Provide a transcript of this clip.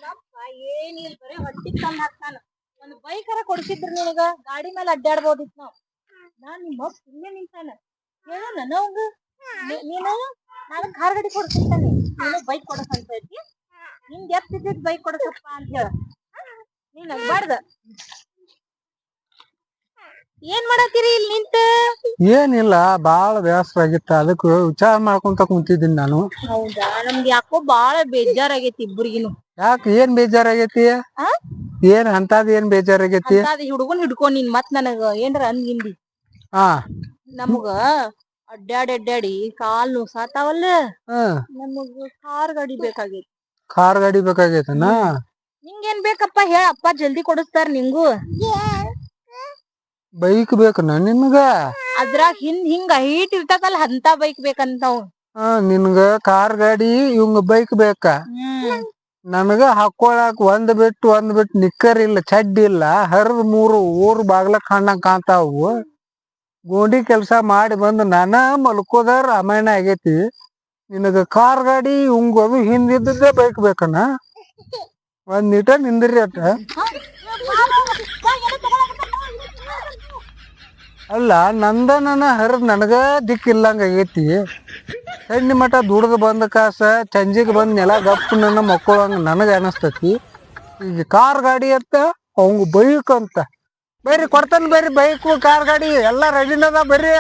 ನಮ್ಮಪ್ಪ ಏನಿಲ್ಲ ಬರೇ ಹೊಟ್ಟಿಗೆ ತಂದ್ ಹಾಕ್ತಾನ. ಒಂದ್ ಬೈಕರ ಕೊಡ್ಸಿದ್ರ ನಿನಗ ಗಾಡಿ ಮೇಲೆ ಅಡ್ಡಾಡ್ಬೋದಿತ್ ನಾವ್. ನಾನ್ ನಿಮ್ಮ ಸುಮ್ಮನೆ ನಿಂತಾನ ಹೇಳು ನನಗ ನೀನು ನಾನು ಕಾರ್ ಗಾಡಿ ಕೊಡ್ಸಿರ್ತಾನೆ ನೀನು ಬೈಕ್ ಕೊಡಸಂತ ಐತಿ. ನಿಂಗೆ ಎತ್ತಿದ್ದಿದ್ ಬೈಕ್ ಕೊಡಸಪ್ಪ ಅಂತ ಹೇಳ. ನೀನ್ ನಗ್ಬಾರ್ದ. ಏನ್ ಮಾಡತ್ತೀರಿ ಇಲ್ಲಿ ನಿಂತ? ಏನಿಲ್ಲ, ಬಾಳ ಬೇಸರ ಆಗಿತ್ತ, ಅದಕ್ಕೆ ವಿಚಾರ ಮಾಡ್ಕೊಂತ ಕುಂತಿದ್ದೀನಿ ನಾನು. ಹೌದಾ, ನಮ್ಗೆ ಯಾಕೋ ಬಾಳ ಬೇಜಾರಾಗೈತಿ ಇಬ್ಬರಿಗಿನು. ಯಾಕೆ, ಏನ್ ಬೇಜಾರಾಗೈತಿ? ಏನ್ ಅಂತದ್ ಏನ್ ಬೇಜಾರಾಗೈತಿ? ಹುಡುಗನ್ ಹಿಡ್ಕೊಂಡ್ ನೀನ್ ಮತ್ ನನಗ ಏನ್ರ ಅನ್ಗಿಂದಿ. ನಮಗ ಅಡ್ಡಾಡಿ ಕಾಲ್ ನುಸಾತಾವಲ್ಲ. ನಮಗ ಕಾರ್ ಗಾಡಿ ಬೇಕಾಗೈತಿ. ಕಾರ್ ಗಾಡಿ ಬೇಕಾಗೈತನ? ನಿಂಗೇನ್ ಬೇಕಪ್ಪ ಹೇಳ, ಅಪ್ಪ ಜಲ್ದಿ ಕೊಡಿಸ್ತಾರ ನಿಂಗು. ಬೈಕ್ ಬೇಕನ ನಿನ್ಗ? ಅದ್ರಾಗ ಹಿಂಗ ಹೈಟ್ ಇರ್ತದಲ್ಲ ಅಂತ ಬೈಕ್ ಬೇಕಂತಾವ್. ನಿನ್ಗ ಕಾರ್ ಗಾಡಿ, ಇವಂಗ ಬೈಕ್ ಬೇಕ. ನನಗ ಹಾಕೊಳಕ್ ಒಂದ್ ಬಿಟ್ಟು ನಿಕ್ಕರ್ ಇಲ್ಲ, ಚಡ್ಡಿ ಇಲ್ಲ, ಹರಿದ್ ಮೂರು ಊರ್ ಬಾಗ್ಲ ಕಾಣಂಗ್ ಕಾಣ್ತಾವು. ಗೋಂಡಿ ಕೆಲ್ಸ ಮಾಡಿ ಬಂದು ನಾನ ಮಲ್ಕೋದ ರಾಮಾಯಣ ಆಗೇತಿ. ನಿನಗ ಕಾರ್ ಗಾಡಿ, ಇವಂಗ ಅದು ಹಿಂದಿದ್ದೇ ಬೈಕ್ ಬೇಕನ? ಒಂದ್ ನೀಟ ನಿಂದ್ರಿ ಅಟ್ಟ. ಅಲ್ಲ, ನಂದನ ಹರಿದ್ ನನಗ ದಿಕ್ಕಿಲ್ಲಂಗ ಆಗೇತಿ. ಹೆಣ್ಣಿ ಮಠ ದುಡ್ದು ಬಂದ ಕಾಸ ಚಂಜಿಗೆ ಬಂದ್ ನೆಲ ಗಪ್ ನನ್ನ ಮಕ್ಕಳಂಗ ನನಗ ಅನಸ್ತತಿ. ಈಗ ಕಾರ್ ಗಾಡಿ ಅಂತ ಅವಂಗ ಬೈಕ್ ಅಂತ. ಬರ್ರಿ ಕೊಡ್ತಾನ, ಬರ್ರಿ ಬೈಕ್ ಕಾರ್ ಗಾಡಿ ಎಲ್ಲಾ ರೆಡಿನದ ಬರ್ರಿ.